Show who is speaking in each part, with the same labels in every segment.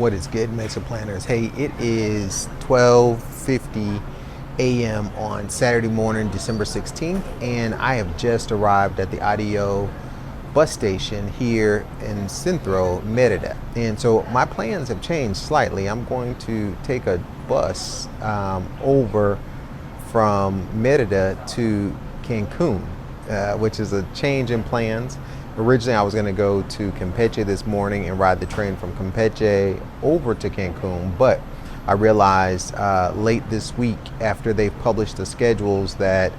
Speaker 1: What is good, Mesa Planners? Hey, it is 12:50 a.m. on Saturday morning, December 16th, and I have just arrived at the IDO bus station here in Centro, Merida. And so my plans have changed slightly. I'm going to take a bus over from Merida to Cancun, which is a change in plans. Originally, I was going to go to Campeche this morning and ride the train from Campeche over to Cancun, but I realized late this week, after they've published the schedules, that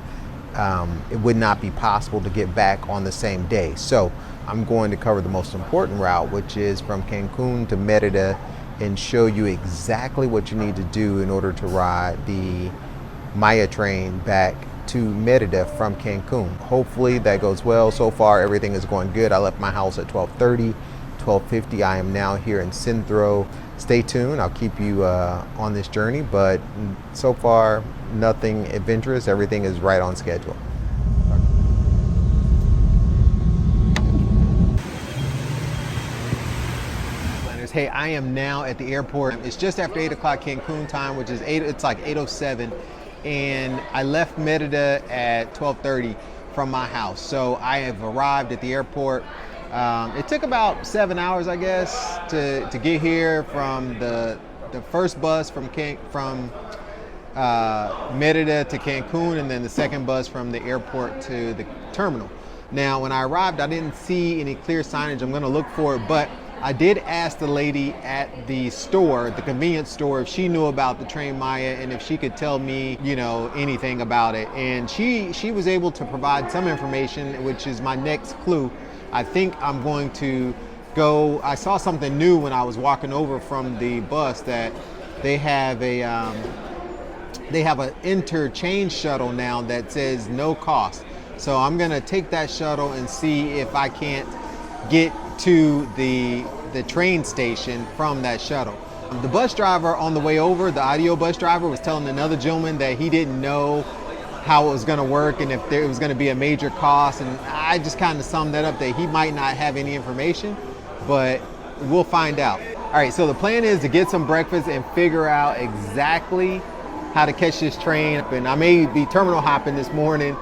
Speaker 1: it would not be possible to get back on the same day. So I'm going to cover the most important route, which is from Cancun to Merida, and show you exactly what you need to do in order to ride the Maya train back to Merida from Cancun. Hopefully that goes well. So far, everything is going good. I left my house at 12:30, 12:50. I am now here in Centro. Stay tuned. I'll keep you on this journey, but so far, nothing adventurous. Everything is right on schedule. Hey, I am now at the airport. It's just after 8 o'clock Cancun time, which is it's like 8:07. And I left Merida at 12:30 from my house. So I have arrived at the airport. It took about 7 hours, I guess, to get here from the first bus from Merida to Cancun, and then the second bus from the airport to the terminal. Now, when I arrived, I didn't see any clear signage. I'm going to look for it, but I did ask the lady at the store, the convenience store, if she knew about the Train Maya and if she could tell me, anything about it. And she was able to provide some information, which is my next clue. I think I'm going to go. I saw something new when I was walking over from the bus, that they have an interchange shuttle now that says no cost. So I'm gonna take that shuttle and see if I can't get to the train station from that shuttle. The bus driver on the way over, the IDO bus driver, was telling another gentleman that he didn't know how it was going to work and if there was going to be a major cost, and I just kind of summed that up that he might not have any information, but we'll find out. All right, so the plan is to get some breakfast and figure out exactly how to catch this train. And I may be terminal hopping this morning,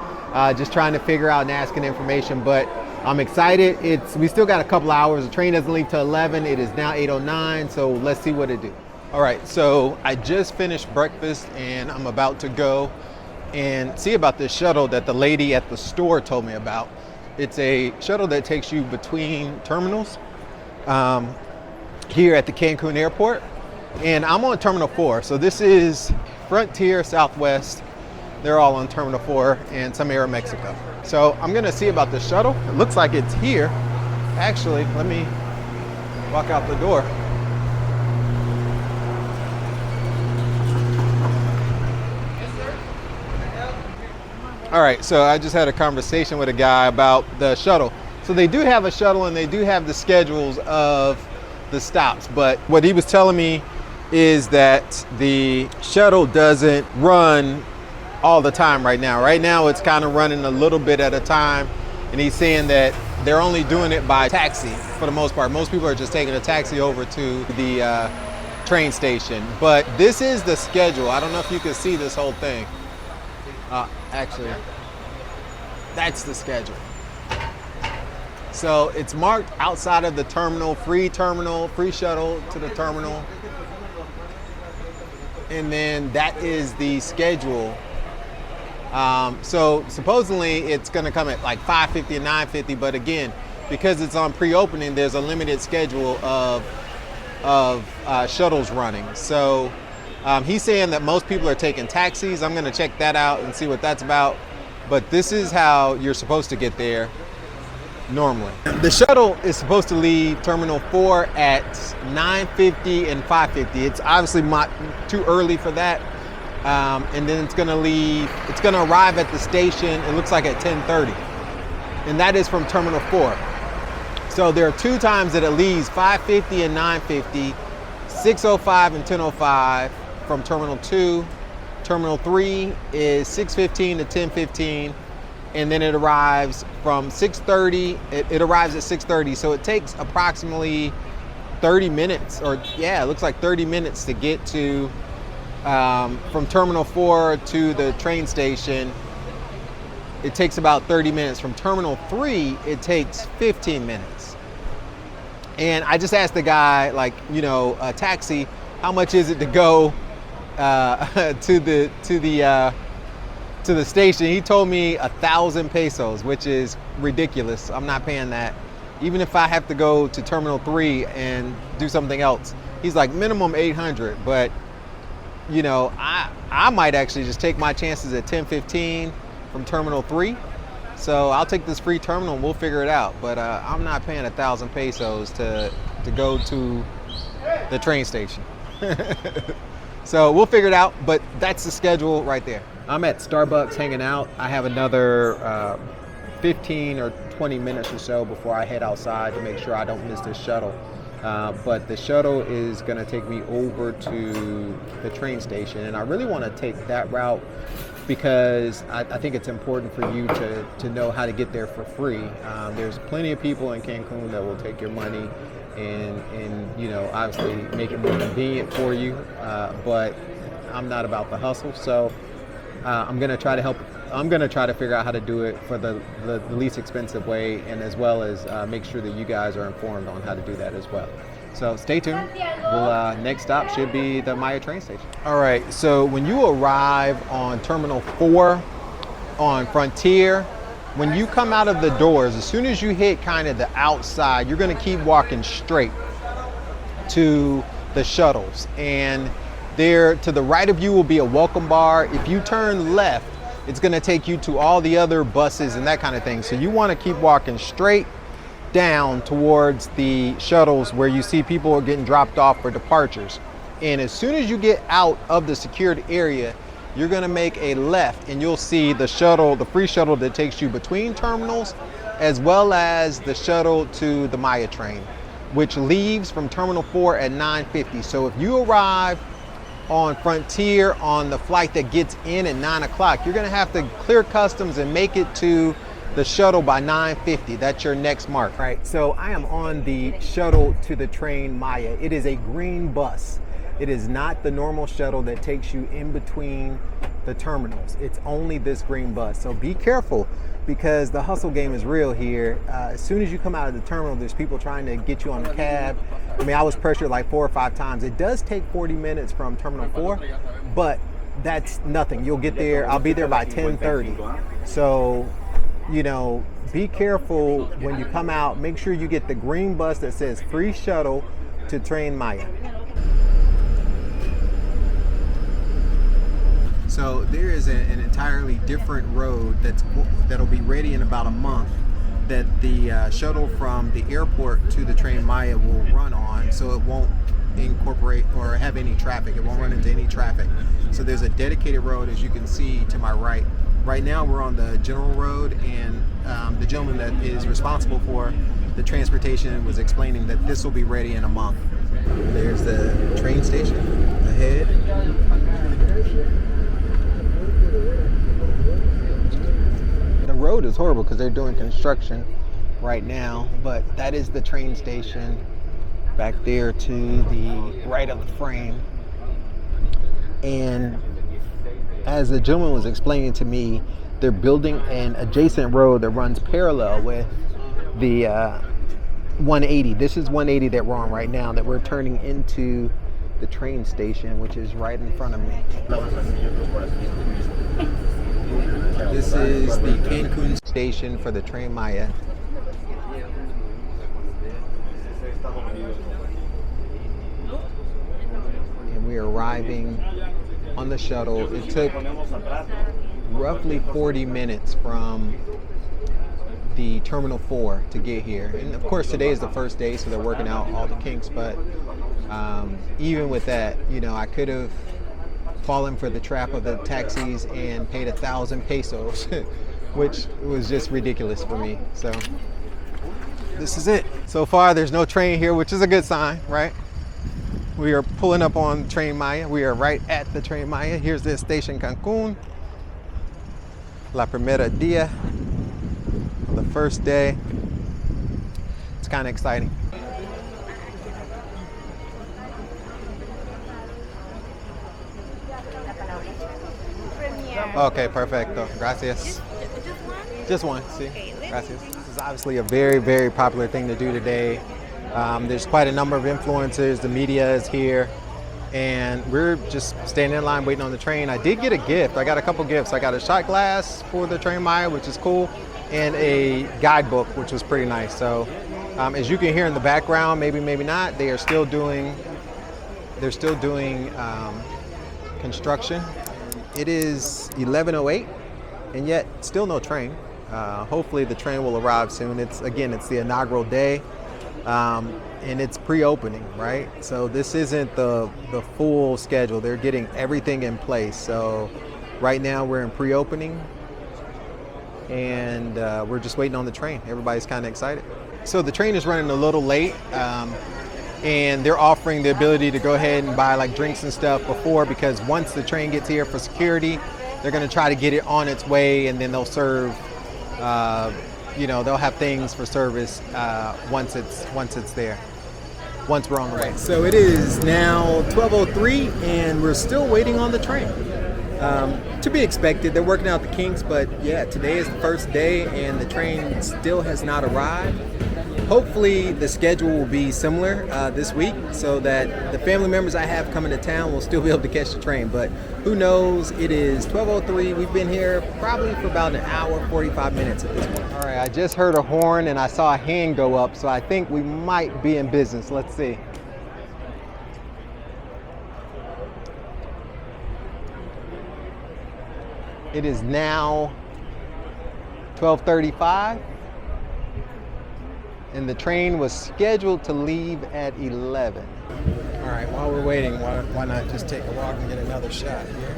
Speaker 1: just trying to figure out and asking information, but I'm excited. We still got a couple hours. The train doesn't leave till 11. It is now 8:09, so let's see what it do. All right, so I just finished breakfast and I'm about to go and see about this shuttle that the lady at the store told me about. It's a shuttle that takes you between terminals here at the Cancun airport. And I'm on Terminal 4, so this is Frontier, Southwest. They're all on Terminal 4 and some Air Mexico. So I'm gonna see about the shuttle. It looks like it's here. Actually, let me walk out the door. All right, so I just had a conversation with a guy about the shuttle. So they do have a shuttle and they do have the schedules of the stops, but what he was telling me is that the shuttle doesn't run all the time right now. Right now it's kind of running a little bit at a time, and he's saying that they're only doing it by taxi for the most part. Most people are just taking a taxi over to the train station, but this is the schedule. I don't know if you can see this whole thing. Actually, that's the schedule. So it's marked outside of the terminal, free shuttle to the terminal. And then that is the schedule. So supposedly it's gonna come at like 5:50 and 9:50, but again, because it's on pre-opening, there's a limited schedule of shuttles running. So he's saying that most people are taking taxis. I'm gonna check that out and see what that's about. But this is how you're supposed to get there normally. The shuttle is supposed to leave Terminal 4 at 9:50 and 5:50. It's obviously not too early for that. And then it's gonna arrive at the station, it looks like at 10:30. And that is from Terminal 4. So there are two times that it leaves, 5:50 and 9:50, 6:05 and 10:05 from Terminal 2. Terminal 3 is 6:15 to 10:15. And then it arrives from 6:30, it arrives at 6:30. So it takes approximately 30 minutes, or yeah, it looks like 30 minutes to get to from Terminal 4 to the train station. It takes about 30 minutes. From Terminal 3, it takes 15 minutes. And I just asked the guy, like, you know, a taxi, how much is it to go to the station? He told me 1,000 pesos, which is ridiculous. I'm not paying that. Even if I have to go to Terminal 3 and do something else. He's like, minimum 800, but you know, I might actually just take my chances at 10:15 from Terminal 3. So I'll take this free terminal and we'll figure it out. But I'm not paying 1,000 pesos to go to the train station. So we'll figure it out, but that's the schedule right there. I'm at Starbucks hanging out. I have another 15 or 20 minutes or so before I head outside to make sure I don't miss this shuttle. But the shuttle is going to take me over to the train station, and I really want to take that route because I think it's important for you to know how to get there for free. There's plenty of people in Cancun that will take your money and you know, obviously make it more convenient for you, but I'm not about the hustle, so I'm going to try to figure out how to do it for the least expensive way, and as well as make sure that you guys are informed on how to do that as well. So stay tuned. Next stop should be the Maya train station. All right, so when you arrive on Terminal 4 on Frontier, when you come out of the doors, as soon as you hit kind of the outside, you're going to keep walking straight to the shuttles. And there to the right of you will be a welcome bar. If you turn left, it's going to take you to all the other buses and that kind of thing. So you want to keep walking straight down towards the shuttles where you see people are getting dropped off for departures. And as soon as you get out of the secured area, you're going to make a left and you'll see the shuttle, the free shuttle that takes you between terminals, as well as the shuttle to the Maya train, which leaves from Terminal 4 at 9:50. So if you arrive on Frontier on the flight that gets in at 9 o'clock, you're going to have to clear customs and make it to the shuttle by 9:50. That's your next mark. Right, so I am on the shuttle to the train Maya. It is a green bus. It is not the normal shuttle that takes you in between the terminals. It's only this green bus. So be careful because the hustle game is real here. As soon as you come out of the terminal, there's people trying to get you on a cab. I mean, I was pressured like 4 or 5 times. It does take 40 minutes from Terminal 4, but that's nothing. You'll get there. I'll be there by 10:30. So, you know, be careful when you come out. Make sure you get the green bus that says free shuttle to train Maya. So there is an entirely different road that'll be ready in about a month that the shuttle from the airport to the train Maya will run on, so it won't incorporate or have any traffic. It won't run into any traffic. So there's a dedicated road, as you can see to my right. Right now we're on the general road, and the gentleman that is responsible for the transportation was explaining that this will be ready in a month. There's the train station ahead. The road is horrible because they're doing construction right now, but that is the train station back there to the right of the frame. And as the gentleman was explaining to me, they're building an adjacent road that runs parallel with the 180. This is 180 that we're on right now, that we're turning into the train station, which is right in front of me. This is the Cancun station for the train Maya. And we are arriving on the shuttle. It took roughly 40 minutes from the Terminal 4 to get here. And of course today is the first day, so they're working out all the kinks, but even with that, you know, I could have fallen for the trap of the taxis and paid 1,000 pesos, which was just ridiculous for me. So this is it. So far there's no train here, which is a good sign, right? We are pulling up on train Maya. We are right at the train Maya. Here's the station Cancun. La primera dia, the first day. It's kind of exciting. Okay, perfecto. Gracias. Just one, see. Gracias. This is obviously a very, very popular thing to do today. There's quite a number of influencers. The media is here. And we're just standing in line waiting on the train. I did get a gift. I got a couple gifts. I got a shot glass for the train Maya, which is cool, and a guidebook, which was pretty nice. So as you can hear in the background, maybe not, they're still doing construction. It is 11:08, and yet still no train. Hopefully the train will arrive soon. It's the inaugural day. And it's pre-opening, right? So this isn't the full schedule. They're getting everything in place. So right now we're in pre-opening, and we're just waiting on the train. Everybody's kind of excited. So the train is running a little late, and they're offering the ability to go ahead and buy like drinks and stuff before, because once the train gets here for security, they're going to try to get it on its way, and then they'll serve. They'll have things for service once it's there. Once we're on the way. So it is now 12:03, and we're still waiting on the train. To be expected, they're working out the kinks, but yeah, today is the first day, and the train still has not arrived. Hopefully, the schedule will be similar this week, so that the family members I have coming to town will still be able to catch the train. But who knows? It is 12:03. We've been here probably for about an hour, 45 minutes at this point. All right, I just heard a horn and I saw a hand go up, so I think we might be in business. Let's see. It is now 12:35. And the train was scheduled to leave at 11. All right, while we're waiting, why not just take a walk and get another shot here?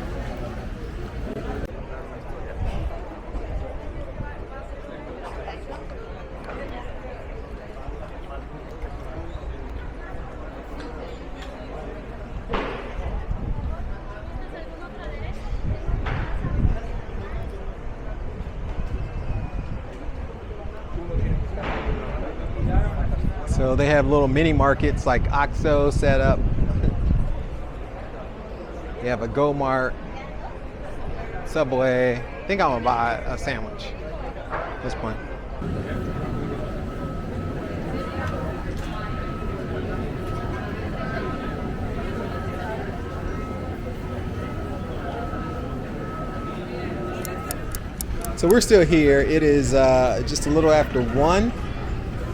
Speaker 1: So they have little mini markets like OXXO set up. They have a Go Mart, Subway. I think I'm gonna buy a sandwich at this point. So we're still here. It is just a little after 1.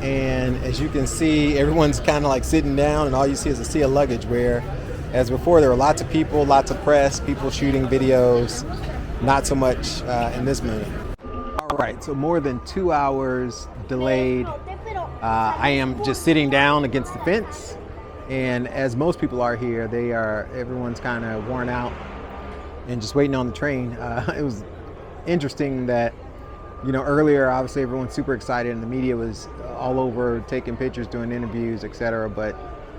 Speaker 1: And as you can see, everyone's kind of like sitting down, and all you see is a sea of luggage, where as before there were lots of people, lots of press, people shooting videos, not so much in this minute. All right, so more than 2 hours delayed. I am just sitting down against the fence, and as most people are here, everyone's kind of worn out and just waiting on the train. It was interesting that earlier, obviously everyone's super excited and the media was all over taking pictures, doing interviews, etc. But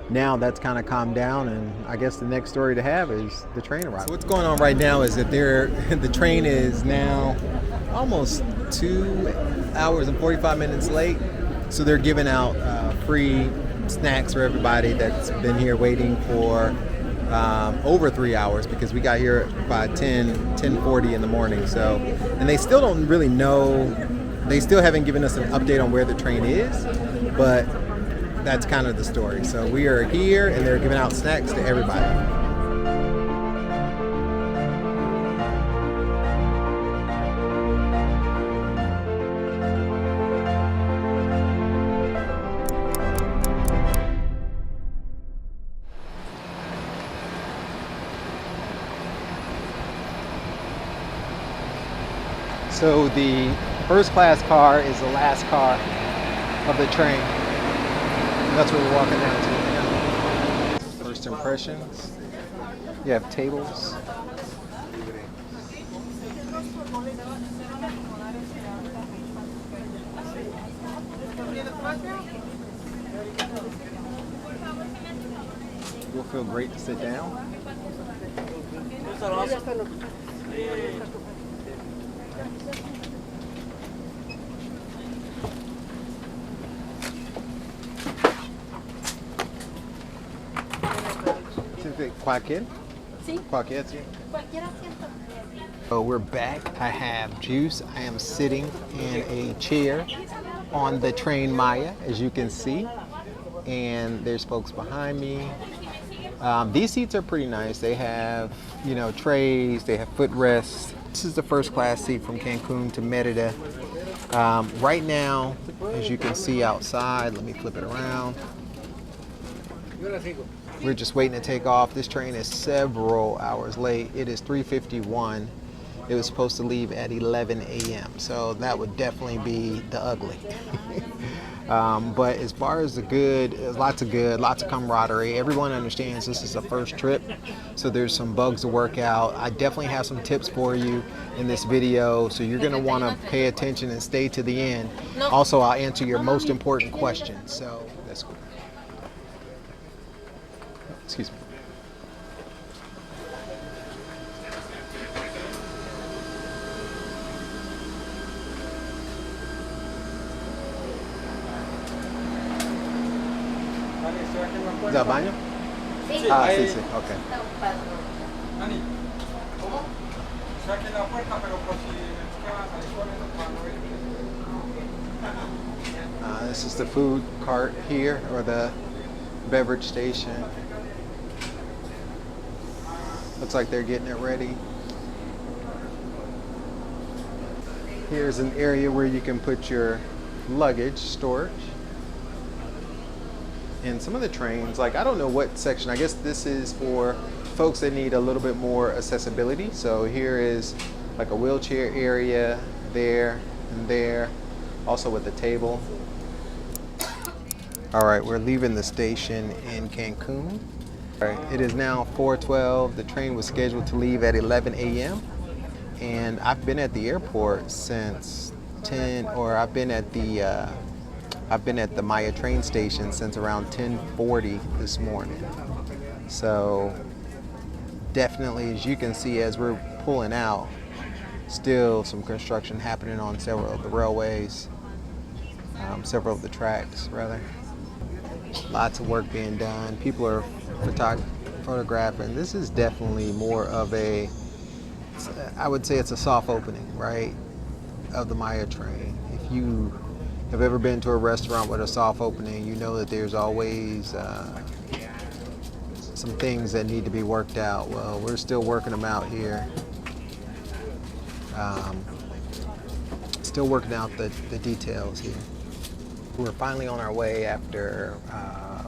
Speaker 1: now that's kind of calmed down, and I guess the next story to have is the train arrival. So what's going on right now is that the train is now almost 2 hours and 45 minutes late. So they're giving out free snacks for everybody that's been here waiting for over 3 hours, because we got here by 10:40 in the morning. So, and they still don't really know. They still haven't given us an update on where the train is, but that's kind of the story. So we are here, and they're giving out snacks to everybody. So the first class car is the last car of the train. And that's what we're walking down to now. First impressions. You have tables. Will feel great to sit down. ¿Cualquier?
Speaker 2: Sí.
Speaker 1: Cualquier, sí.
Speaker 2: Cualquier asiento.
Speaker 1: So we're back. I have juice. I am sitting in a chair on the train Maya, as you can see. And there's folks behind me. These seats are pretty nice. They have, you know, trays, they have footrests. This is the first class seat from Cancun to Merida. Right now, as you can see outside, let me flip it around. We're just waiting to take off. This train is several hours late. It is 3:51. It was supposed to leave at 11 a.m. So that would definitely be the ugly. But as far as the good, lots of camaraderie. Everyone understands this is the first trip, so there's some bugs to work out. I definitely have some tips for you in this video, so you're going to want to pay attention and stay to the end. Also, I'll answer your most important questions. So that's cool. Excuse me. ¿Es al baño? Sí. Ah, sí, sí, ok. This is the food cart here, or the beverage station. Looks like they're getting it ready. Here's an area where you can put your luggage storage. And some of the trains, like I don't know what section, I guess this is for folks that need a little bit more accessibility. So here is like a wheelchair area there and there, also with a table. All right, we're leaving the station in Cancun. All right, it is now 4:12. The train was scheduled to leave at 11 a.m. And I've been at the airport since 10, or I've been at the Maya train station since around 10:40 this morning. So definitely, as you can see, as we're pulling out, still some construction happening on several of the railways, several of the tracks rather. Lots of work being done. People are photographing. This is definitely more of a, I would say it's a soft opening, right, of the Maya train. If you have ever been to a restaurant with a soft opening, you know that there's always some things that need to be worked out. Well, we're still working them out here. Still working out the details here. We're finally on our way after a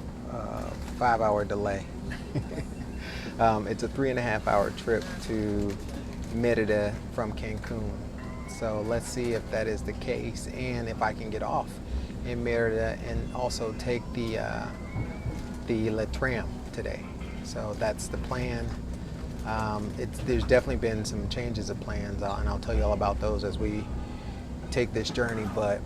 Speaker 1: 5-hour delay. It's a 3.5-hour trip to Merida from Cancun. So let's see if that is the case, and if I can get off in Merida and also take the Ie-Tram today. So that's the plan. There's definitely been some changes of plans, and I'll tell you all about those as we take this journey. But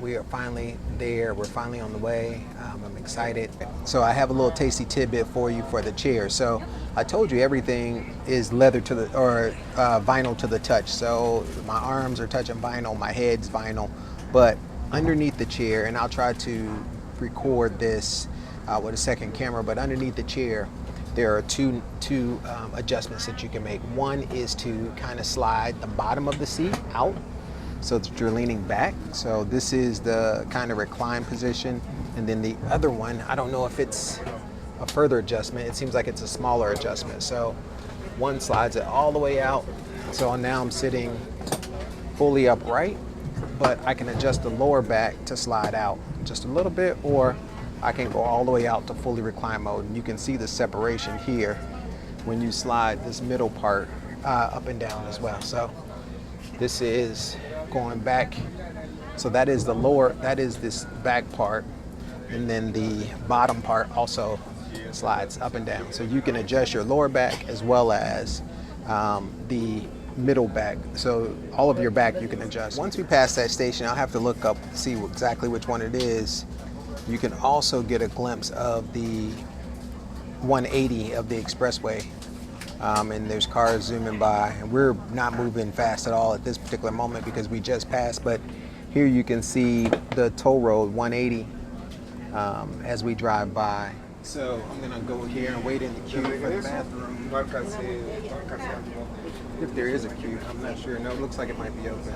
Speaker 1: we are finally there. We're finally on the way. I'm excited. So I have a little tasty tidbit for you for the chair. So I told you everything is leather to the, or vinyl to the touch. So my arms are touching vinyl, my head's vinyl, but underneath the chair, and I'll try to record this with a second camera, but underneath the chair, there are two adjustments that you can make. One is to kind of slide the bottom of the seat out so that you're leaning back. So this is the kind of recline position. And then the other one, I don't know if it's a further adjustment. It seems like it's a smaller adjustment. So one slides it all the way out. So now I'm sitting fully upright, but I can adjust the lower back to slide out just a little bit, or I can go all the way out to fully recline mode. And you can see the separation here when you slide this middle part up and down as well. So this is going back. So that is the lower, that is this back part. And then the bottom part also slides up and down. So you can adjust your lower back as well as the middle back. So all of your back you can adjust. Once we pass that station, I'll have to look up, see exactly which one it is. You can also get a glimpse of the 180 of the expressway. And there's cars zooming by, and we're not moving fast at all at this particular moment because we just passed, but here you can see the toll road 180 as we drive by. So I'm gonna go here and wait in the queue for the bathroom. If there is a queue, I'm not sure. No, it looks like it might be open.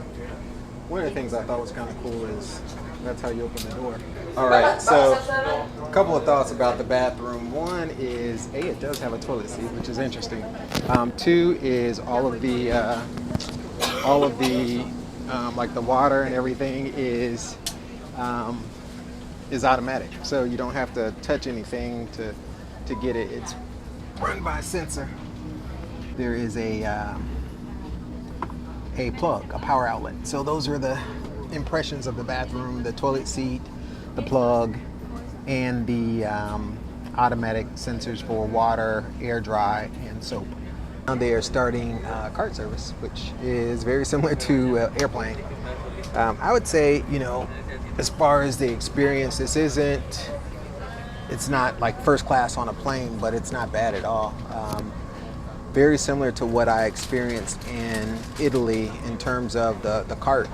Speaker 1: One of the things I thought was kind of cool is that's how you open the door. All right, so a couple of thoughts about the bathroom. One is, A, it does have a toilet seat, which is interesting. Two is all of the like the water and everything is automatic, so you don't have to touch anything to get it. It's run by a sensor. There is a plug, a power outlet. So those are the impressions of the bathroom: the toilet seat, the plug, and the automatic sensors for water, air dry, and soap. Now they are starting cart service, which is very similar to airplane. I would say, as far as the experience, it's not like first class on a plane, but it's not bad at all. Very similar to what I experienced in Italy in terms of the cart.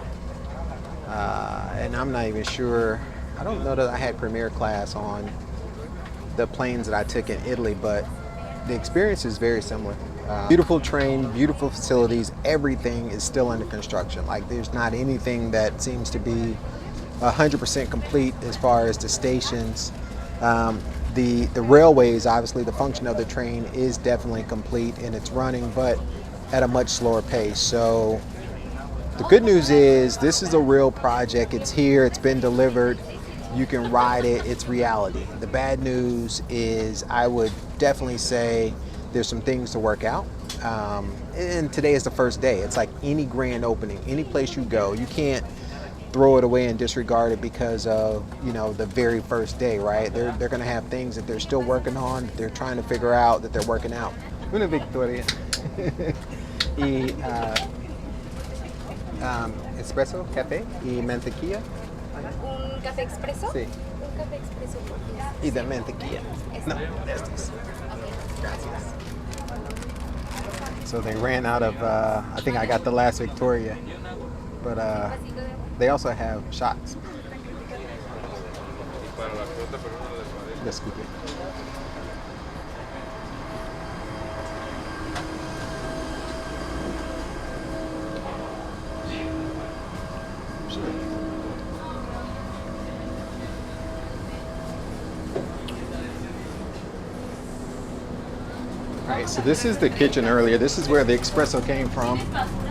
Speaker 1: And I'm not even sure, I don't know that I had premier class on the planes that I took in Italy, but the experience is very similar. Beautiful train, beautiful facilities, everything is still under construction. Like there's not anything that seems to be 100% complete as far as the stations. The railways, obviously the function of the train is definitely complete and it's running, but at a much slower pace. So the good news is this is a real project. It's here, it's been delivered, you can ride it, it's reality. The bad news is I would definitely say there's some things to work out. And today is the first day. It's like any grand opening, any place you go, you can't throw it away and disregard it because of the very first day, right? They're going to have things that they're still working on, that they're trying to figure out, that they're working out. Una Victoria. Y espresso, café y mantequilla.
Speaker 2: ¿Un café expreso?
Speaker 1: Sí.
Speaker 2: Un café expreso.
Speaker 1: Y de mantequilla. No, estos. Gracias. So they ran out of, I think I got the last Victoria, but they also have shots. Disculpe. Alright, so this is the kitchen earlier. This is where the espresso came from.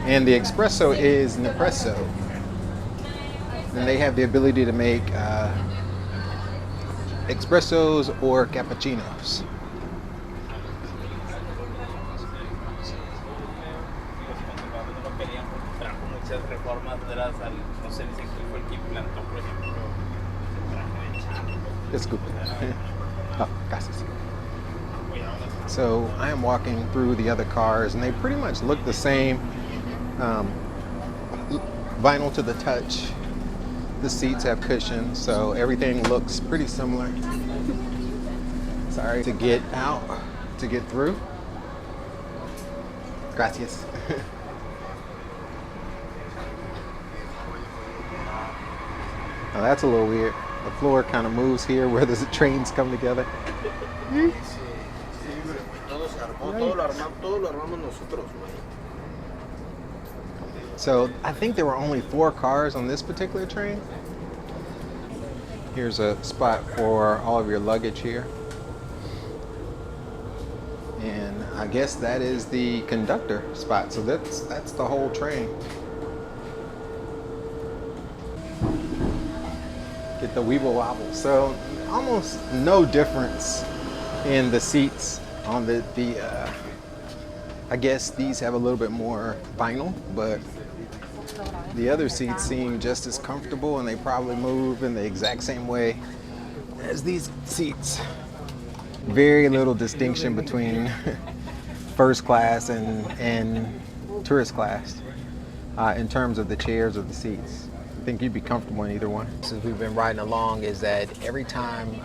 Speaker 1: And the espresso is Nespresso. And they have the ability to make espressos or cappuccinos. Disculpe. Oh, gracias. So I am walking through the other cars and they pretty much look the same. Vinyl to the touch. The seats have cushions, so everything looks pretty similar. Sorry, to get out, to get through. Gracias. Now that's a little weird. The floor kind of moves here where the trains come together. So I think there were only 4 cars on this particular train. Here's a spot for all of your luggage here. And I guess that is the conductor spot. So that's the whole train. Get the weeble wobble. So almost no difference in the seats on the I guess these have a little bit more vinyl, but the other seats seem just as comfortable and they probably move in the exact same way as these seats. Very little distinction between first class and tourist class in terms of the chairs or the seats. I think you'd be comfortable in either one. Since we've been riding along is that every time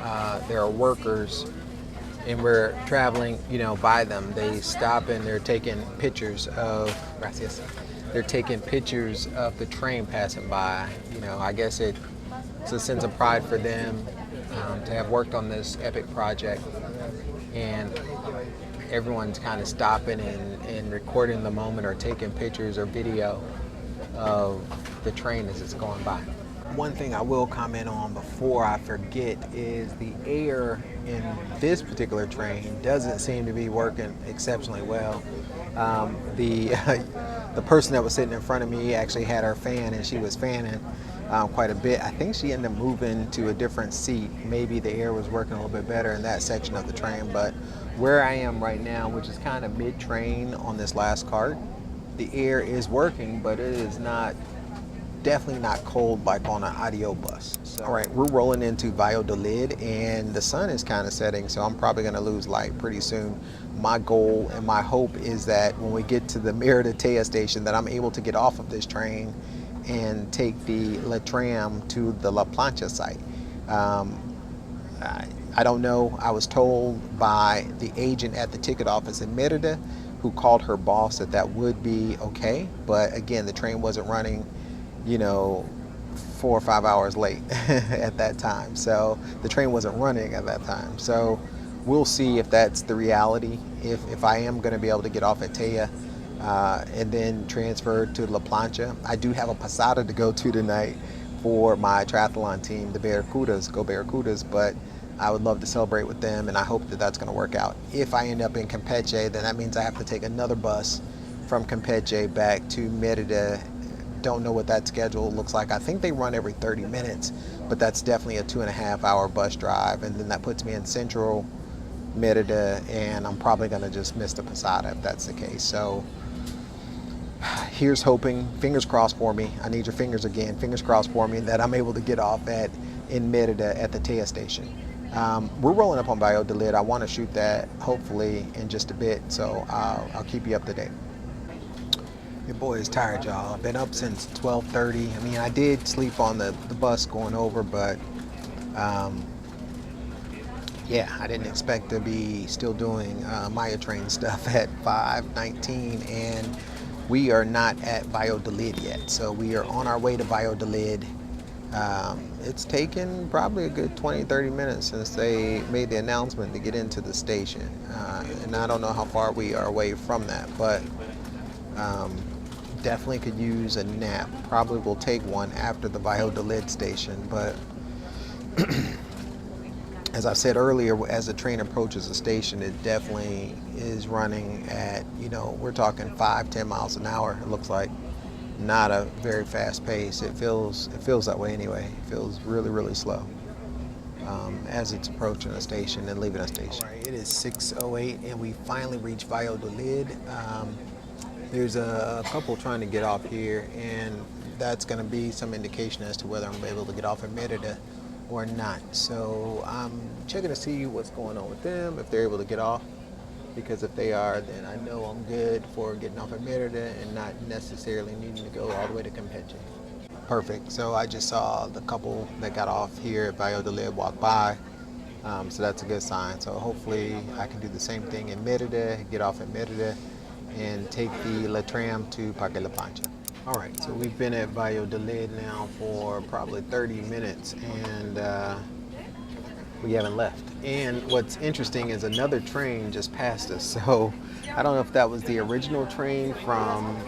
Speaker 1: there are workers and we're traveling, by them, they stop and they're taking pictures of, gracias. They're taking pictures of the train passing by. I guess it's a sense of pride for them to have worked on this epic project, and everyone's kind of stopping and recording the moment or taking pictures or video of the train as it's going by. One thing I will comment on before I forget is the air in this particular train doesn't seem to be working exceptionally well. The the person that was sitting in front of me actually had her fan and she was fanning quite a bit. I think she ended up moving to a different seat. Maybe the air was working a little bit better in that section of the train, but where I am right now, which is kind of mid-train on this last cart, the air is working, but it is definitely not cold like on an audio bus. So, all right, we're rolling into Valladolid and the sun is kind of setting, so I'm probably going to lose light pretty soon. My goal and my hope is that when we get to the Merida Teya station that I'm able to get off of this train and take the Ie-Tram to the La Plancha site. I don't know. I was told by the agent at the ticket office in Merida who called her boss that that would be okay. But again, the train wasn't running, 4 or 5 hours late at that time. So the train wasn't running at that time. So we'll see if that's the reality. If I am going to be able to get off at Teya and then transfer to La Plancha. I do have a Posada to go to tonight for my triathlon team, the Barracudas, go Barracudas, but I would love to celebrate with them, and I hope that that's going to work out. If I end up in Campeche, then that means I have to take another bus from Campeche back to Merida. Don't know what that schedule looks like. I think they run every 30 minutes, but that's definitely a 2.5 hour bus drive, and then that puts me in central Merida, and I'm probably going to just miss the Posada if that's the case. So here's hoping, fingers crossed for me. I need your fingers again. Fingers crossed for me that I'm able to get off in Merida at the Teya station. We're rolling up on Valladolid. I want to shoot that hopefully in just a bit, so I'll keep you up to date. Your boy is tired, y'all. I've been up since 12:30. I mean, I did sleep on the bus going over, but yeah, I didn't expect to be still doing Maya train stuff at 5:19, and we are not at Valladolid yet. So we are on our way to Valladolid. It's taken probably a good 20-30 minutes since they made the announcement to get into the station, and I don't know how far we are away from that, but definitely could use a nap. Probably will take one after the Valladolid station, but as I said earlier, as the train approaches the station, it definitely is running at, we're talking 5-10 miles an hour. It looks like not a very fast pace. It feels that way anyway. It feels really, really slow as it's approaching a station and leaving a station. All right, it is 6:08 and we finally reached Valladolid. There's a couple trying to get off here, and that's going to be some indication as to whether I'm able to get off in Merida or not. So I'm checking to see what's going on with them, if they're able to get off, because if they are, then I know I'm good for getting off at Merida and not necessarily needing to go all the way to Campeche. Perfect. So I just saw the couple that got off here at Valladolid walk by, so that's a good sign. So hopefully I can do the same thing in Merida, get off at Merida, and take the Ie-Tram to Parque La Plancha. All right, so we've been at Valladolid now for probably 30 minutes, and we haven't left. And what's interesting is another train just passed us. So I don't know if that was the original train from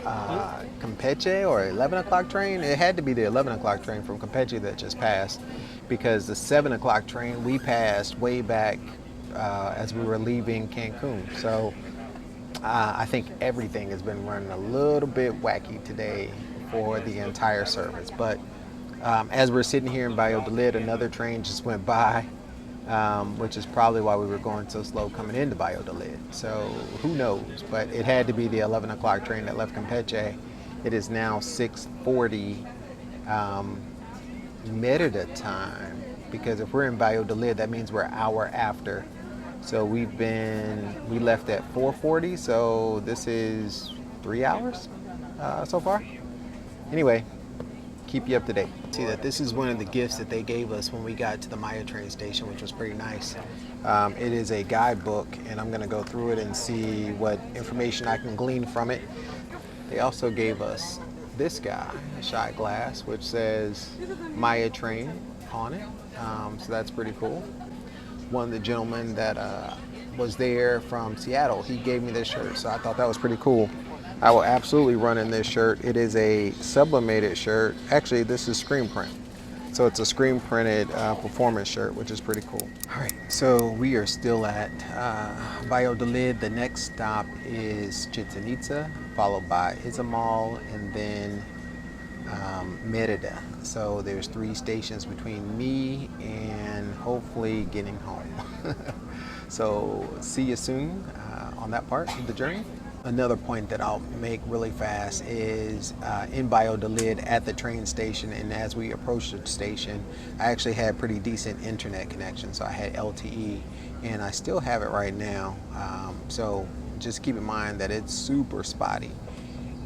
Speaker 1: Campeche or 11 o'clock train. It had to be the 11 o'clock train from Campeche that just passed, because the 7 o'clock train we passed way back as we were leaving Cancun. So I think everything has been running a little bit wacky today for the entire service. But as we're sitting here in Valladolid, another train just went by, which is probably why we were going so slow coming into Valladolid. So who knows? But it had to be the 11 o'clock train that left Campeche. It is now 6:40 Merida time, because if we're in Valladolid, that means we're an hour after. So we left at 4:40, so this is 3 hours so far. Anyway, keep you up to date. See that this is one of the gifts that they gave us when we got to the Maya train station, which was pretty nice. It is a guidebook, and I'm gonna go through it and see what information I can glean from it. They also gave us this guy, a shot glass, which says Maya train, on it. So that's pretty cool. One of the gentlemen that was there from Seattle, he gave me this shirt, so I thought that was pretty cool. I will absolutely run in this shirt. It is a sublimated shirt. Actually, this is screen print. So it's a screen printed performance shirt, which is pretty cool. All right, so we are still at Valladolid. The next stop is Chichen Itza, followed by Izamal, and then Merida. So there's 3 stations between me and hopefully getting home. So see you soon on that part of the journey. Another point that I'll make really fast is in Valladolid at the train station, and as we approached the station, I actually had pretty decent internet connection. So I had LTE, and I still have it right now. So just keep in mind that it's super spotty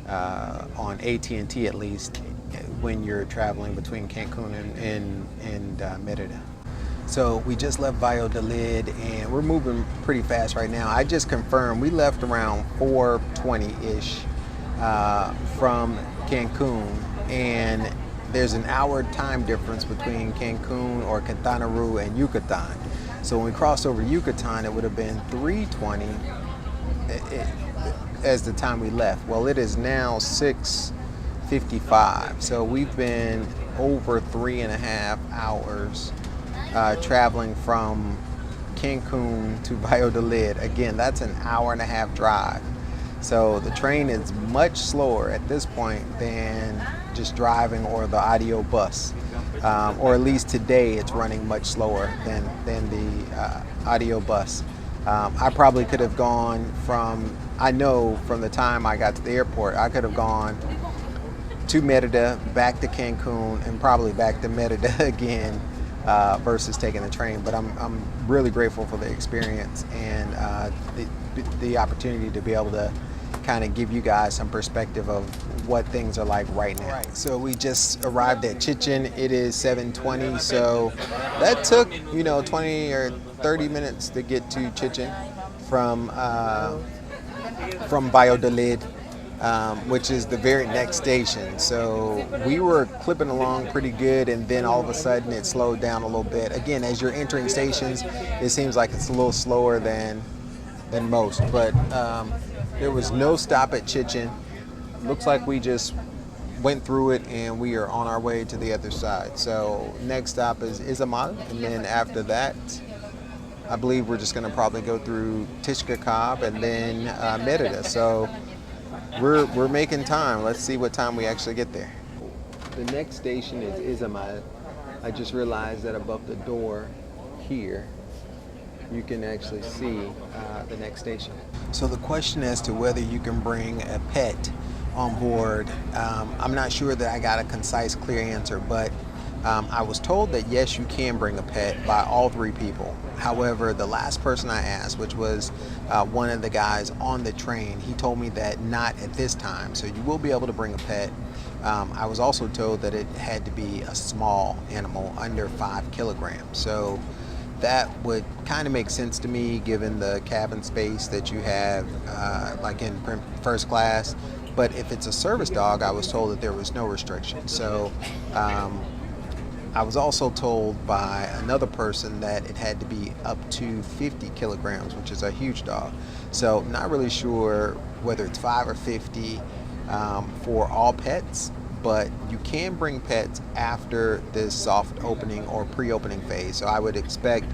Speaker 1: on AT&T, at least when you're traveling between Cancun and Merida. So we just left Valladolid and we're moving pretty fast right now. I just confirmed we left around 4:20-ish from Cancun, and there's an hour time difference between Cancun or Quintana Roo and Yucatan. So when we crossed over Yucatan, it would have been 3:20 as the time we left. Well, it is now 6:55. So we've been over 3.5 hours traveling from Cancun to Valladolid. Again, that's an 1.5-hour drive. So the train is much slower at this point than just driving or the audio bus. Or at least today it's running much slower than the audio bus. I probably could have gone I know from the time I got to the airport, I could have gone to Merida, back to Cancun, and probably back to Merida again versus taking the train. But I'm really grateful for the experience and the opportunity to be able to kind of give you guys some perspective of what things are like right now. Right. So we just arrived at Chichen. It is 7:20, so that took 20 or 30 minutes to get to Chichen from Valladolid, which is the very next station. So we were clipping along pretty good, and then all of a sudden it slowed down a little bit. Again, as you're entering stations, it seems like it's a little slower than most, but there was no stop at Chichen. Looks like we just went through it and we are on our way to the other side. So next stop is Izamal, and then after that, I believe we're just gonna probably go through Tishkakab and then Merida. So we're making time. Let's see what time we actually get there. The next station is Izamal. I just realized that above the door here, you can actually see the next station. So the question as to whether you can bring a pet on board, I'm not sure that I got a concise, clear answer, but I was told that yes, you can bring a pet by all 3 people. However, the last person I asked, which was one of the guys on the train, he told me that not at this time. So you will be able to bring a pet. I was also told that it had to be a small animal, under 5 kilograms. So that would kind of make sense to me given the cabin space that you have like in first class. But if it's a service dog, I was told that there was no restriction. So I was also told by another person that it had to be up to 50 kilograms, which is a huge dog. So not really sure whether it's 5 or 50 for all pets, but you can bring pets after this soft opening or pre-opening phase. So I would expect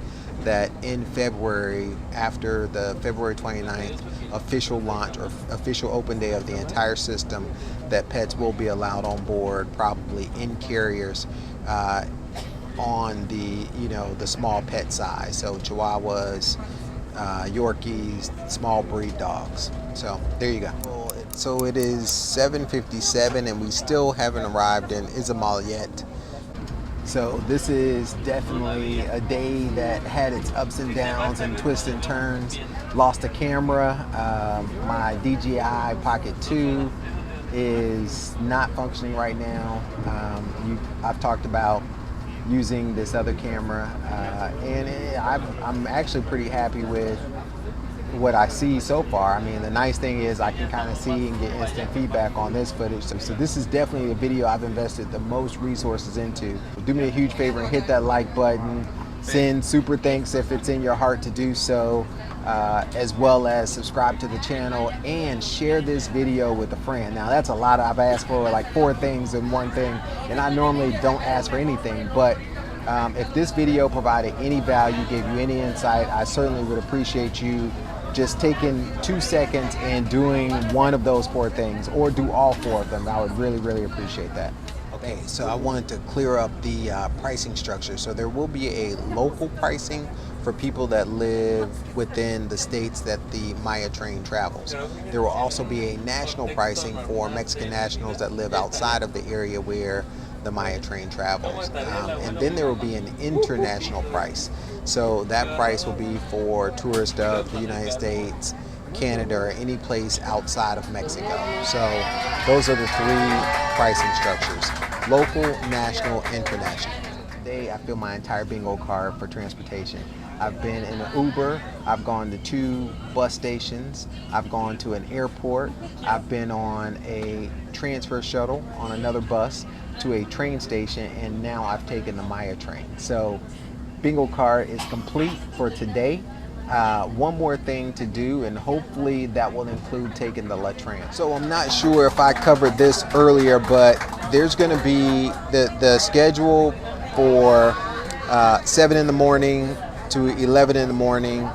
Speaker 1: that in February, after the February 29th official launch or official open day of the entire system, that pets will be allowed on board, probably in carriers on the the small pet size. So Chihuahuas, Yorkies, small breed dogs. So there you go. So it is 7:57 and we still haven't arrived in Izamal yet. So this is definitely a day that had its ups and downs and twists and turns. Lost a camera. My DJI Pocket 2 is not functioning right now. I've talked about using this other camera, and I'm actually pretty happy with what I see so far. I mean, the nice thing is I can kind of see and get instant feedback on this footage. So this is definitely a video I've invested the most resources into. Do me a huge favor and hit that like button. Send super thanks if it's in your heart to do so, as well as subscribe to the channel and share this video with a friend. Now that's a lot. I've asked for like 4 things in one thing, and I normally don't ask for anything, but if this video provided any value, gave you any insight, I certainly would appreciate you just taking 2 seconds and doing one of those 4 things, or do all 4 of them. I would really, really appreciate that. Okay, so I wanted to clear up the pricing structure. So there will be a local pricing for people that live within the states that the Maya train travels. There will also be a national pricing for Mexican nationals that live outside of the area where the Maya train travels. And then there will be an international price. So that price will be for tourists of the United States, Canada, or any place outside of Mexico. So those are the 3 pricing structures: local, national, international. Today I fill my entire bingo card for transportation. I've been in an Uber, I've gone to 2 bus stations, I've gone to an airport, I've been on a transfer shuttle on another bus to a train station, and now I've taken the Maya train. So bingo card is complete for today. One more thing to do, and hopefully that will include taking the Ie-Tram. So I'm not sure if I covered this earlier, but there's going to be the schedule for 7 in the morning to 11 in the morning,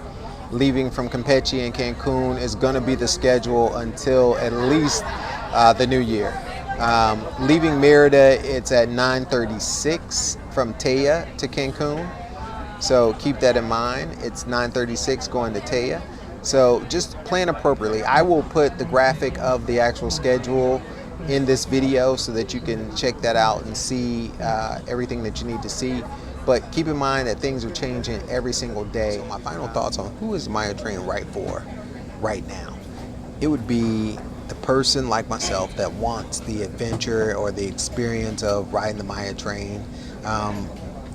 Speaker 1: leaving from Campeche and Cancun is going to be the schedule until at least the new year. Leaving Merida, it's at 9:36 from Teya to Cancun. So keep that in mind. It's 9:36 going to Teya. So just plan appropriately. I will put the graphic of the actual schedule in this video so that you can check that out and see everything that you need to see. But keep in mind that things are changing every single day. So my final thoughts on who is Maya Train right for right now. It would be the person like myself that wants the adventure or the experience of riding the Maya Train,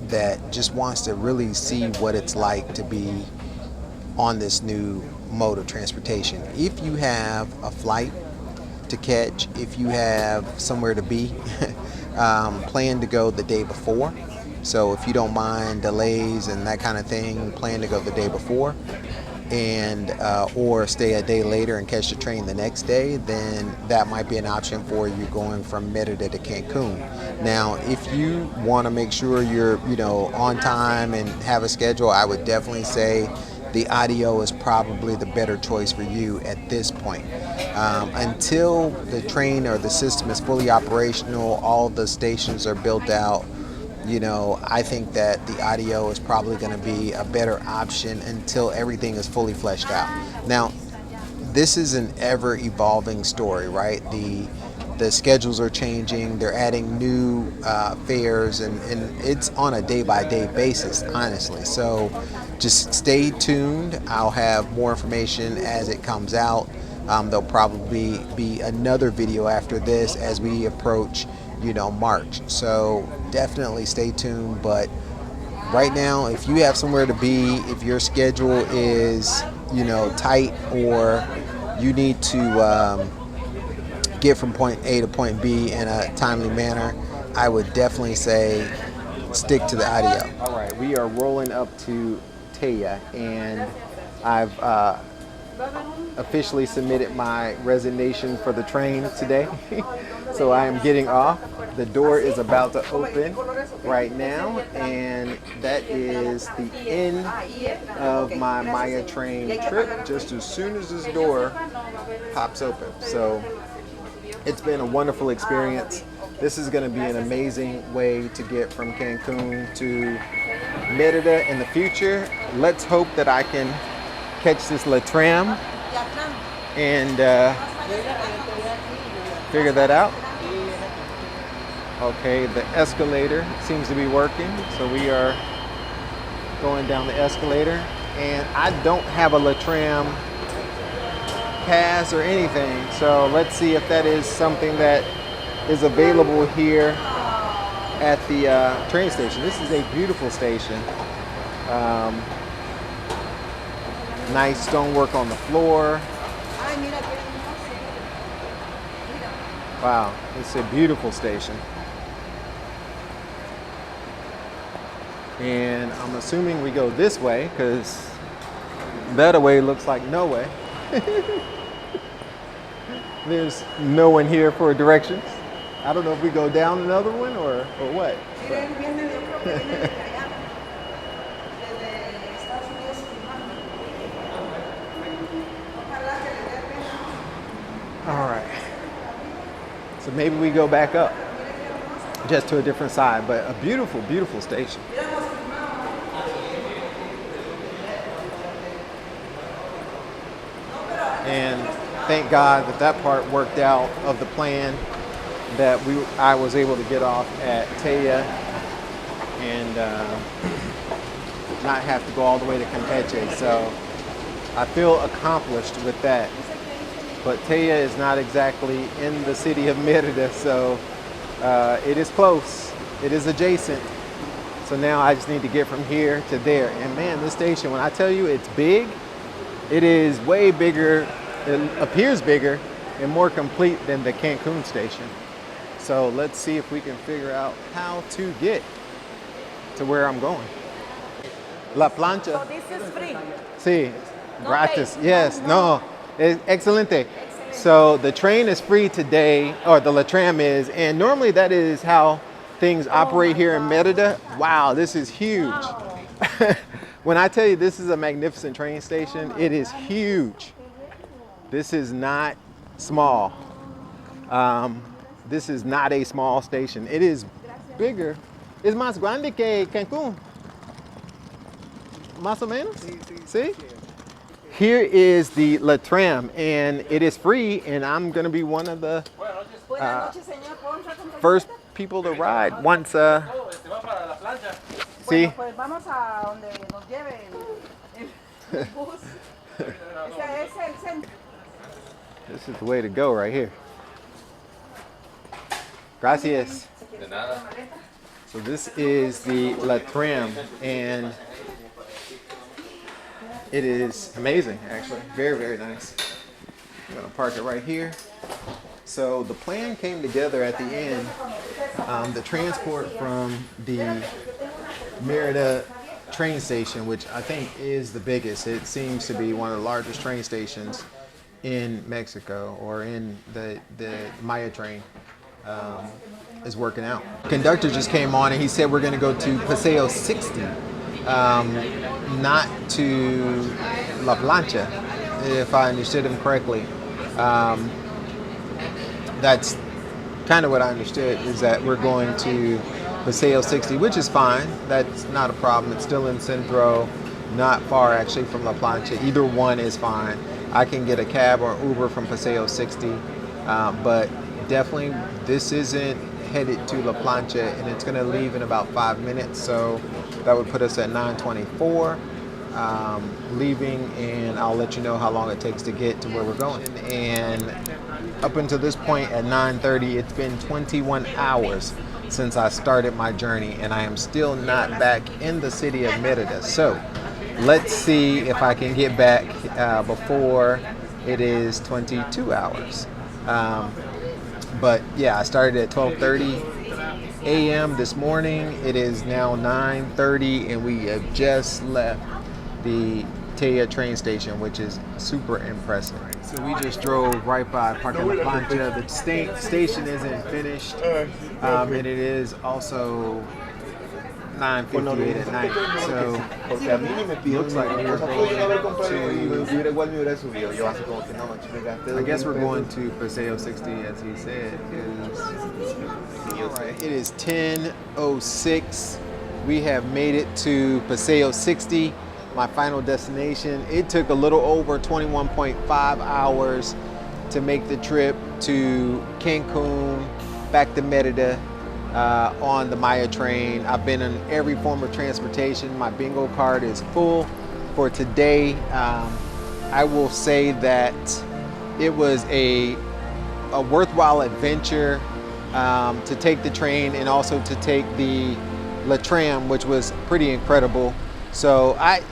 Speaker 1: that just wants to really see what it's like to be on this new mode of transportation. If you have a flight to catch, if you have somewhere to be, plan to go the day before. So if you don't mind delays and that kind of thing, plan to go the day before, and or stay a day later and catch the train the next day. Then that might be an option for you going from Merida to Cancun. Now, if you want to make sure you're on time and have a schedule, I would definitely say the audio is probably the better choice for you at this point. Until the train or the system is fully operational, all the stations are built out, I think that the audio is probably going to be a better option until everything is fully fleshed out. Now, this is an ever-evolving story, right? The schedules are changing. They're adding new fares, and it's on a day-by-day basis, honestly. So just stay tuned. I'll have more information as it comes out. There'll probably be another video after this as we approach March. So definitely stay tuned. But right now, if you have somewhere to be, if your schedule is tight, or you need to get from point A to point B in a timely manner, I would definitely say stick to the audio. All right, we are rolling up to Teya, and I've officially submitted my resignation for the train today. So I am getting off. The door is about to open right now, and that is the end of my Maya Train trip, just as soon as this door pops open. So it's been a wonderful experience. This is going to be an amazing way to get from Cancun to Merida in the future. Let's hope that I can catch this Ie-Tram and figure that out. Okay, the escalator seems to be working, so we are going down the escalator, and I don't have a Ie-Tram pass or anything, so let's see if that is something that is available here at the train station. This is a beautiful station. Nice stonework on the floor.
Speaker 2: Ay, mira qué hermoso. Mira.
Speaker 1: Wow, it's a beautiful station. And I'm assuming we go this way because that way looks like no way. There's no one here for directions. I don't know if we go down another one or what.
Speaker 2: Mira, él viene, yo creo que viene desde allá, desde Estados Unidos. Ojalá que le dé pena.
Speaker 1: All right. So maybe we go back up just to a different side, but a beautiful, beautiful station. And thank God that that part worked out of the plan, that I was able to get off at Teya and not have to go all the way to Campeche. So I feel accomplished with that. But Teya is not exactly in the city of Merida, so it is close. It is adjacent. So now I just need to get from here to there. And man, this station, when I tell you it's big, it is way bigger, it appears bigger and more complete than the Cancun station. So let's see if we can figure out how to get to where I'm going. La plancha.
Speaker 2: So this is free.
Speaker 1: Sí,
Speaker 2: No
Speaker 1: gratis.
Speaker 2: pay.
Speaker 1: Yes,
Speaker 2: No.
Speaker 1: Excelente. So the train is free today, or the Ie-Tram is, and normally that is how things operate here in Merida. Wow, this is huge.
Speaker 2: Wow.
Speaker 1: When I tell you this is a magnificent train station, it is huge. This is not small. This is not a small station. It is bigger. Es más grande que Cancun. Más o menos? See? Here is the Ie-Tram, and it is free, and I'm gonna be one of the
Speaker 2: Buenas noches, señor. ¿Puedo entrar con tu
Speaker 1: first
Speaker 2: tarjeta?
Speaker 1: people to ride once see.
Speaker 2: Bueno, pues vamos a donde nos lleve el bus. Ese es el centro.
Speaker 1: This is the way to go right here. Gracias. So this is the Ie-Tram, and it is amazing, actually. Very, very nice. I'm gonna park it right here. So the plan came together at the end. The transport from the Merida train station, which I think is the biggest. It seems to be one of the largest train stations in Mexico, or in the Maya train, is working out. Conductor just came on and he said we're gonna go to Paseo 60, not to La Plancha, if I understood him correctly. That's kind of what I understood, is that we're going to Paseo 60, which is fine. That's not a problem. It's still in Centro, not far actually from La Plancha. Either one is fine. I can get a cab or Uber from Paseo 60, but definitely this isn't headed to La Plancha, and it's going to leave in about 5 minutes. So that would put us at 9:24 leaving, and I'll let you know how long it takes to get to where we're going. And up until this point at 9:30, it's been 21 hours since I started my journey, and I am still not back in the city of Merida. So let's see if I can get back before it is 22 hours. But yeah, I started at 12:30 a.m. this morning. It is now 9:30, and we have just left the Teya train station, which is super impressive. So we just drove right by Parque La Plancha. The station isn't finished, and it is also 9:58 at night. So it looks like we're going to, I guess we're going to Paseo 60, as he said. It is 10:06. We have made it to Paseo 60, my final destination. It took a little over 21.5 hours to make the trip to Cancun, back to Merida, on the Maya train. I've been in every form of transportation. My bingo card is full for today. I will say that it was a worthwhile adventure to take the train, and also to take the Ie-Tram, which was pretty incredible. So I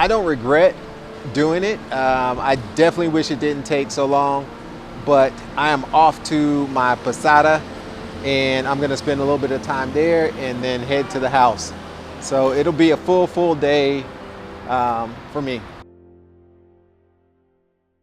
Speaker 1: don't regret doing it. I definitely wish it didn't take so long, but I am off to my posada, and I'm gonna spend a little bit of time there and then head to the house. So it'll be a full day for me.